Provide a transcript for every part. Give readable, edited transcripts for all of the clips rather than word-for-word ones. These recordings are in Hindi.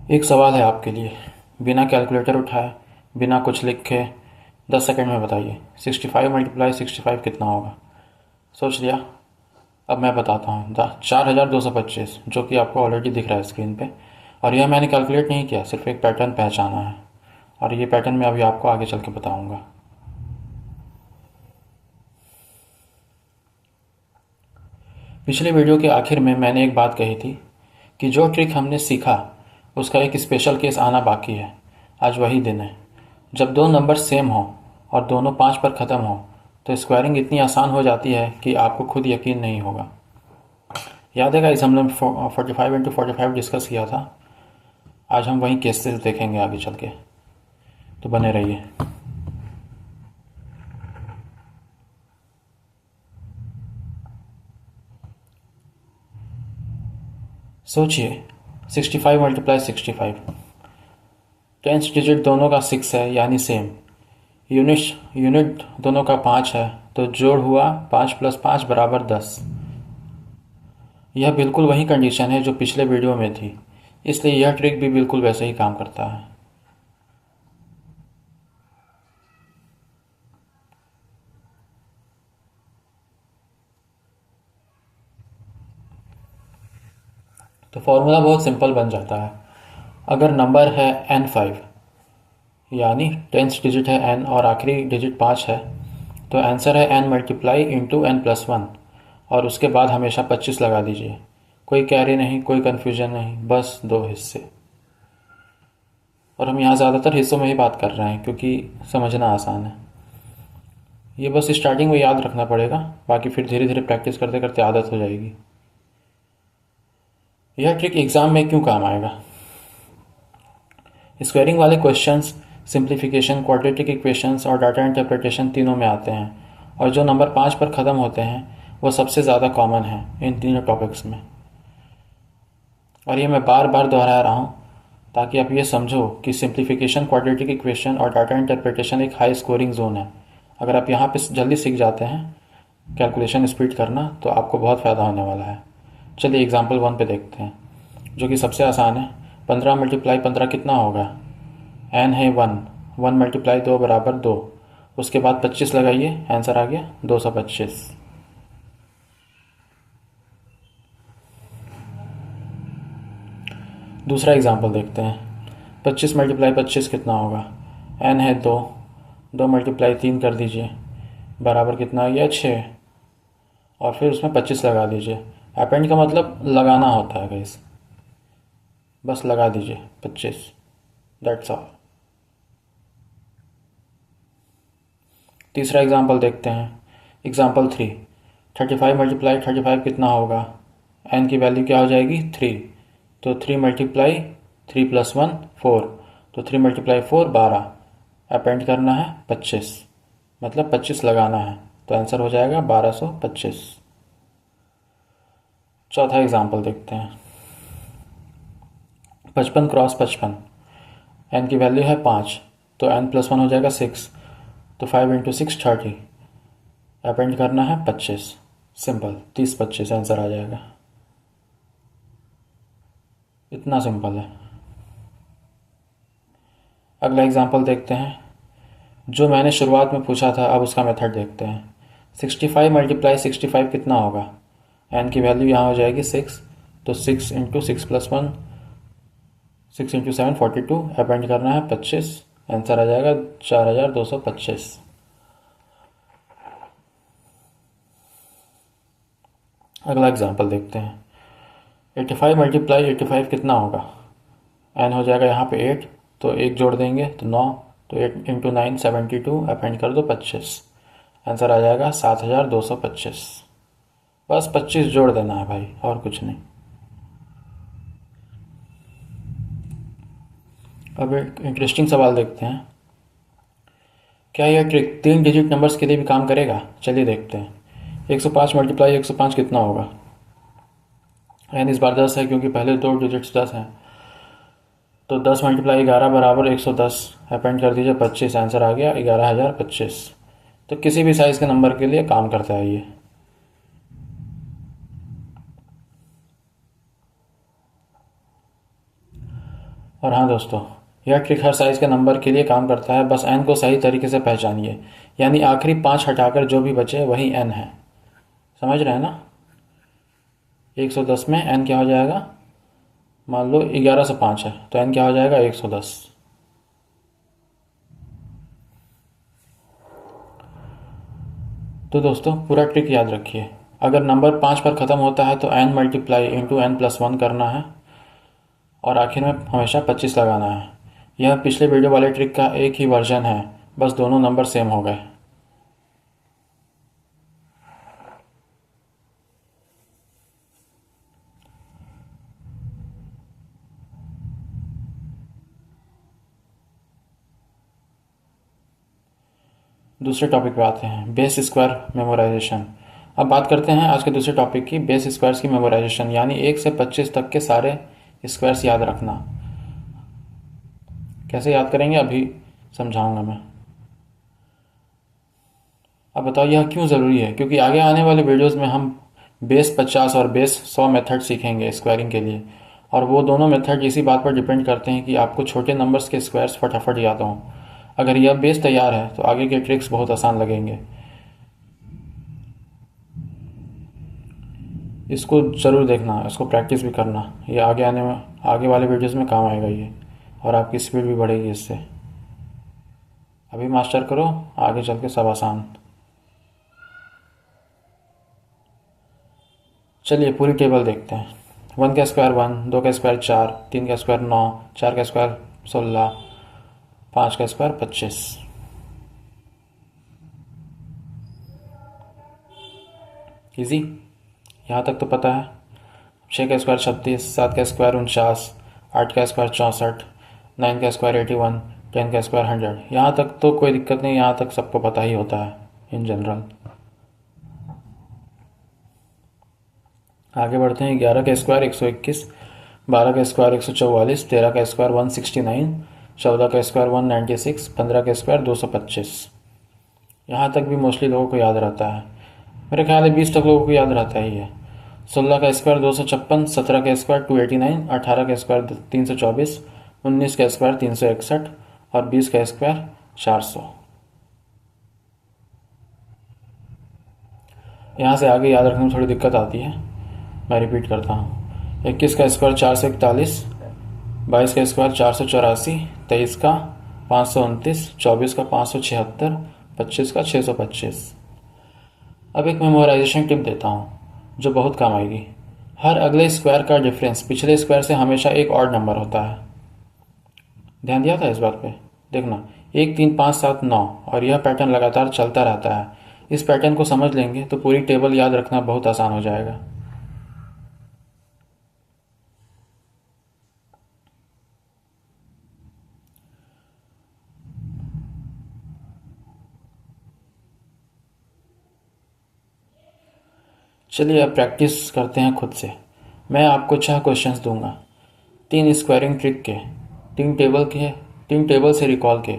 एक सवाल है आपके लिए। बिना कैलकुलेटर उठाए, बिना कुछ लिखे 10 सेकंड में बताइए 65 मल्टीप्लाई 65 कितना होगा। सोच लिया? अब मैं बताता हूँ। 4225, जो कि आपको ऑलरेडी दिख रहा है स्क्रीन पे। और यह मैंने कैलकुलेट नहीं किया, सिर्फ एक पैटर्न पहचाना है, और ये पैटर्न मैं अभी आपको आगे चल के बताऊँगा। पिछले वीडियो के आखिर में मैंने एक बात कही थी कि जो ट्रिक हमने सीखा उसका एक स्पेशल केस आना बाकी है। आज वही दिन है जब दो नंबर सेम हो और दोनों 5 पर ख़त्म हो, तो स्क्वायरिंग इतनी आसान हो जाती है कि आपको खुद यकीन नहीं होगा। याद है गाइस, हमने 45 इंटू 45 डिस्कस किया था। आज हम वही केसेस देखेंगे आगे चल के, तो बने रहिए। सोचिए, 65 मल्टीप्लाई 65, टेंस डिजिट दोनों का 6 है यानी सेम। यूनिट दोनों का 5 है, तो जोड़ हुआ 5 प्लस 5 बराबर 10। यह बिल्कुल वही कंडीशन है जो पिछले वीडियो में थी, इसलिए यह ट्रिक भी बिल्कुल वैसे ही काम करता है। तो फॉर्मूला बहुत सिंपल बन जाता है। अगर नंबर है n5, यानी टेंथ डिजिट है n और आखिरी डिजिट 5 है, तो आंसर है n multiply into n plus 1, और उसके बाद हमेशा 25 लगा दीजिए। कोई कैरी नहीं, कोई कन्फ्यूजन नहीं, बस दो हिस्से। और हम यहाँ ज़्यादातर हिस्सों में ही बात कर रहे हैं क्योंकि समझना आसान है। ये बस स्टार्टिंग में याद रखना पड़ेगा, बाकी फिर धीरे धीरे प्रैक्टिस करते करते आदत हो जाएगी। यह ट्रिक एग्ज़ाम में क्यों काम आएगा? स्क्वायरिंग वाले क्वेश्चंस सिंप्लीफिकेशन, क्वाड्रेटिक इक्वेशंस और डाटा इंटरप्रिटेशन तीनों में आते हैं, और जो नंबर 5 पर ख़त्म होते हैं वो सबसे ज़्यादा कॉमन है इन तीनों टॉपिक्स में। और ये मैं बार बार दोहरा रहा हूँ ताकि आप ये समझो कि सिंप्लीफिकेशन, क्वाड्रेटिक इक्वेशन और डाटा इंटरप्रिटेशन एक हाई स्कोरिंग जोन है। अगर आप यहाँ पे जल्दी सीख जाते हैं कैलकुलेशन स्पीड करना, तो आपको बहुत फ़ायदा होने वाला है। चलिए एग्जाम्पल 1 पे देखते हैं, जो कि सबसे आसान है। 15 मल्टीप्लाई 15 कितना होगा? n है 1, 1 मल्टीप्लाई 2 बराबर 2, उसके बाद 25 लगाइए, आंसर आ गया 225। दूसरा एग्जाम्पल देखते हैं। 25 मल्टीप्लाई 25 कितना होगा? n है 2, 2 मल्टीप्लाई 3 कर दीजिए, बराबर कितना आ गया 6, और फिर उसमें 25 लगा दीजिए। अपेंड का मतलब लगाना होता है गाइस, बस लगा दीजिए 25, दैट्स ऑल। तीसरा एग्जाम्पल देखते हैं। एग्जाम्पल 3, 35 मल्टीप्लाई 35 कितना होगा? n की वैल्यू क्या हो जाएगी? 3, तो 3 मल्टीप्लाई 3 प्लस 1 4, तो 3 मल्टीप्लाई 4 12, अपेंड करना है 25, मतलब 25 लगाना है, तो आंसर हो जाएगा 1225। चौथा एग्जाम्पल देखते हैं। 55 क्रॉस 55, n की वैल्यू है 5, तो n प्लस 1 हो जाएगा 6, तो 5 इंटू 6 30, अपेंड करना है 25, सिंपल 30 25 आंसर आ जाएगा। इतना सिंपल है। अगला एग्जाम्पल देखते हैं, जो मैंने शुरुआत में पूछा था, अब उसका मेथड देखते हैं। 65 मल्टीप्लाई 65 कितना होगा? n की वैल्यू यहाँ हो जाएगी 6, तो 6 इंटू 6 प्लस 1, 6 इंटू 7 42, अपेंड करना है 25, आंसर आ जाएगा 4225। अगला एग्जाम्पल देखते हैं। 85 मल्टीप्लाई 85 कितना होगा? n हो जाएगा यहाँ पे 8, तो 1 जोड़ देंगे तो 9, तो 8 इंटू 9 72, अपेंड कर दो 25, आंसर आ जाएगा 7225। बस 25 जोड़ देना है भाई, और कुछ नहीं। अब एक इंटरेस्टिंग सवाल देखते हैं। क्या यह ट्रिक 3 डिजिट नंबर्स के लिए भी काम करेगा? चलिए देखते हैं। 105 मल्टीप्लाई 105 कितना होगा? n इस बार 10 है क्योंकि पहले दो डिजिट्स 10 हैं, तो 10 मल्टीप्लाई 11 बराबर 110, अपेंड कर दीजिए 25, आंसर आ गया 11025। तो किसी भी साइज़ के नंबर के लिए काम करता है ये। और हाँ दोस्तों, यह ट्रिक हर साइज़ के नंबर के लिए काम करता है, बस n को सही तरीके से पहचानिए, यानी आखिरी 5 हटाकर जो भी बचे वही n है। समझ रहे हैं ना? 110 में n क्या हो जाएगा? मान लो 1105 है तो n क्या हो जाएगा? 110। तो दोस्तों पूरा ट्रिक याद रखिए। अगर नंबर 5 पर ख़त्म होता है तो n मल्टीप्लाई इंटू n+1 करना है और आखिर में हमेशा 25 लगाना है। यह पिछले वीडियो वाले ट्रिक का एक ही वर्जन है, बस दोनों नंबर सेम हो गए। दूसरे टॉपिक पे आते हैं, बेस स्क्वायर मेमोराइजेशन। अब बात करते हैं आज के दूसरे टॉपिक की, बेस स्क्वायर्स की मेमोराइजेशन, यानी 1 से 25 तक के सारे स्क्वायर्स याद रखना। कैसे याद करेंगे अभी समझाऊंगा मैं। अब बताओ यह क्यों ज़रूरी है? क्योंकि आगे आने वाले वीडियोस में हम बेस 50 और बेस 100 मेथड सीखेंगे स्क्वायरिंग के लिए, और वो दोनों मेथड इसी बात पर डिपेंड करते हैं कि आपको छोटे नंबर्स के स्क्वायर्स फटाफट याद हों। अगर यह बेस तैयार है तो आगे के ट्रिक्स बहुत आसान लगेंगे। इसको ज़रूर देखना, इसको प्रैक्टिस भी करना, ये आगे वाले वीडियोस में काम आएगा ये, और आपकी स्पीड भी बढ़ेगी इससे। अभी मास्टर करो, आगे चल के सब आसान। चलिए पूरी टेबल देखते हैं। 1 का स्क्वायर 1, 2 का स्क्वायर 4, 3 का स्क्वायर 9, 4 का स्क्वायर 16, 5 का स्क्वायर 25। इजी, यहाँ तक तो पता है। 6 का स्क्वायर 36, 7 का स्क्वायर 49, 8 का स्क्वायर 64, 9 का स्क्वायर 81, 10 का स्क्वायर 100। यहाँ तक तो कोई दिक्कत नहीं, यहाँ तक सबको पता ही होता है इन जनरल। आगे बढ़ते हैं। 11 का स्क्वायर 121, 12 का स्क्वायर 144, 13 का स्क्वायर 169, 14 का स्क्वायर 196, 15 का स्क्वायर 225। यहाँ तक भी मोस्टली लोगों को याद रहता है, मेरे ख्याल है 20 तक लोगों को याद रहता ही है। 16 का स्क्वायर 256, 17 का स्क्वायर 289, 18 का स्क्वायर 324, 19 का स्क्वायर 361 और 20 का स्क्वायर 400। यहाँ से आगे याद रखने में थोड़ी दिक्कत आती है, मैं रिपीट करता हूँ। 21 का स्क्वायर 441, 22 का स्क्वायर 484, 23 का 529, 24 का 576, 25 का 625। अब एक मेमोराइजेशन टिप देता हूँ जो बहुत काम आएगी। हर अगले स्क्वायर का डिफरेंस पिछले स्क्वायर से हमेशा एक ऑड नंबर होता है। ध्यान दिया था इस बात पे? देखना, 1 3 5 7 9, और यह पैटर्न लगातार चलता रहता है। इस पैटर्न को समझ लेंगे तो पूरी टेबल याद रखना बहुत आसान हो जाएगा। चलिए अब प्रैक्टिस करते हैं खुद से। मैं आपको 6 क्वेश्चंस दूंगा, 3 स्क्वायरिंग ट्रिक के, 3 टेबल से रिकॉल के।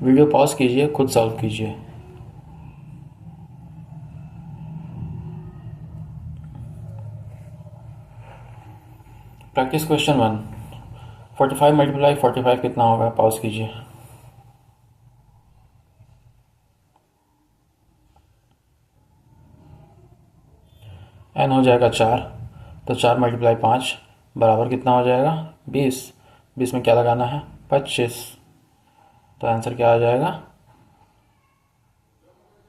वीडियो पॉज कीजिए, खुद सॉल्व कीजिए। प्रैक्टिस क्वेश्चन 1, 45 मल्टीप्लाई 45 कितना होगा? पॉज कीजिए। n हो जाएगा 4, तो 4 मल्टीप्लाई 5 बराबर कितना हो जाएगा? 20। 20 में क्या लगाना है? 25। तो आंसर क्या आ जाएगा?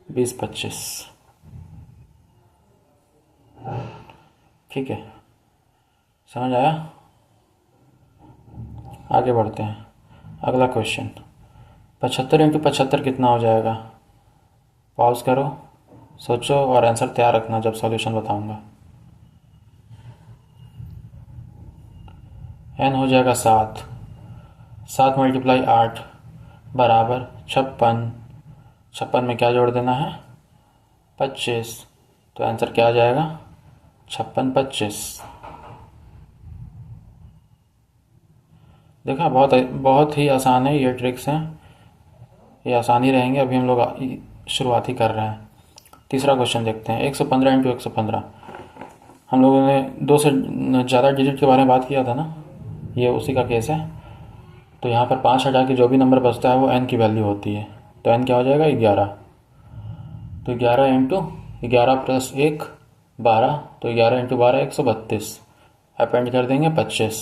20 25। ठीक है, समझ आया? आगे बढ़ते हैं। अगला क्वेश्चन, 75 इंटू 75 कितना हो जाएगा? पॉज करो, सोचो और आंसर तैयार रखना जब सॉल्यूशन बताऊंगा। n हो जाएगा 7, 7 मल्टीप्लाई 8 बराबर 56। 56 में क्या जोड़ देना है? 25। तो आंसर क्या आ जाएगा? 56 25। देखा, बहुत ही आसान है, ये ट्रिक्स हैं, ये आसान ही रहेंगे। अभी हम लोग शुरुआत ही कर रहे हैं। तीसरा क्वेश्चन देखते हैं। 115 इंटू 115, हम लोगों ने 2 से ज़्यादा डिजिट के बारे में बात किया था ना, ये उसी का केस है। तो यहाँ पर 5 हटा के जो भी नंबर बचता है वो n की वैल्यू होती है। तो n क्या हो जाएगा 11। तो 11 इंटू 11 प्लस 1 12, तो 11 इंटू 12 132, अपेंड कर देंगे 25,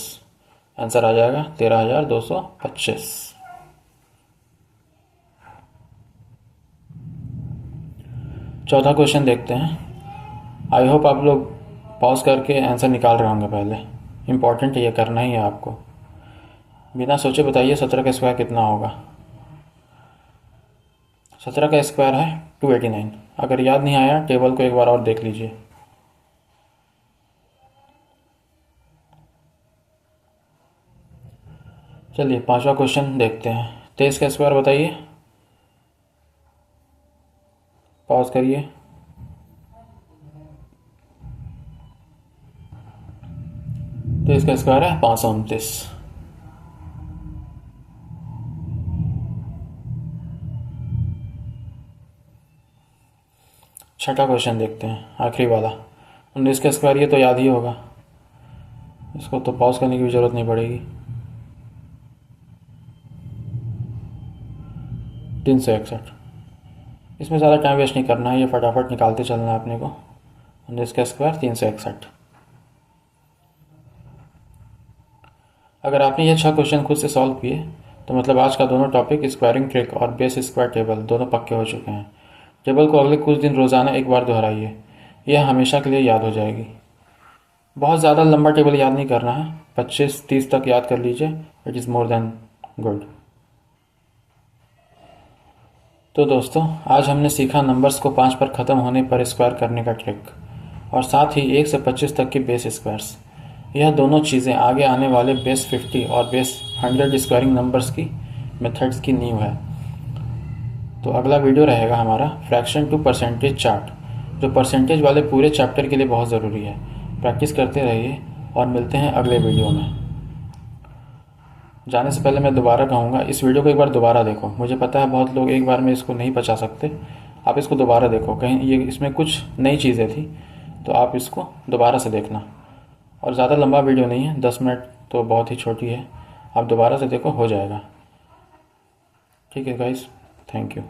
आंसर आ जाएगा 13,225। चौथा क्वेश्चन देखते हैं। आई होप आप लोग पॉज करके आंसर निकाल रहे होंगे। पहले इम्पॉर्टेंट ये करना ही है आपको। बिना सोचे बताइए 17 का स्क्वायर कितना होगा। 17 का स्क्वायर है 289। अगर याद नहीं आया टेबल को एक बार और देख लीजिए। चलिए पांचवा क्वेश्चन देखते हैं। 23 का स्क्वायर बताइए। पॉज करिए। 23 का स्क्वायर है 529। छठा क्वेश्चन देखते हैं, आखिरी वाला। 19 का स्क्वायर, ये तो याद ही होगा, इसको तो पॉज करने की भी ज़रूरत नहीं पड़ेगी। 361। इसमें ज़्यादा टाइम वेस्ट नहीं करना है, ये फटाफट निकालते चलना है अपने को। 19 का स्क्वायर 361। अगर आपने ये 6 क्वेश्चन खुद से सॉल्व किए तो मतलब आज का दोनों टॉपिक स्क्वायरिंग ट्रिक और बेस स्क्वायर टेबल दोनों पक्के हो चुके हैं। टेबल को अगले कुछ दिन रोज़ाना एक बार दोहराइए, यह हमेशा के लिए याद हो जाएगी। बहुत ज़्यादा लंबा टेबल याद नहीं करना है, 25-30 तक याद कर लीजिए, it is more than good. तो दोस्तों आज हमने सीखा नंबर्स को 5 पर ख़त्म होने पर स्क्वायर करने का ट्रिक, और साथ ही 1 से 25 तक की बेस स्क्वायर्स। यह दोनों चीज़ें आगे आने वाले बेस 50 और बेस 100 स्क्वायरिंग नंबर्स की मेथड्स की नींव है। तो अगला वीडियो रहेगा हमारा फ्रैक्शन टू परसेंटेज चार्ट, जो परसेंटेज वाले पूरे चैप्टर के लिए बहुत ज़रूरी है। प्रैक्टिस करते रहिए और मिलते हैं अगले वीडियो में। जाने से पहले मैं दोबारा कहूँगा, इस वीडियो को एक बार दोबारा देखो। मुझे पता है बहुत लोग एक बार में इसको नहीं पचा सकते, आप इसको दोबारा देखो, कहीं ये इसमें कुछ नई चीज़ें थी तो आप इसको दोबारा से देखना। और ज़्यादा लंबा वीडियो नहीं है, 10 मिनट तो बहुत ही छोटी है, आप दोबारा से देखो, हो जाएगा। ठीक है गाइस, थैंक यू।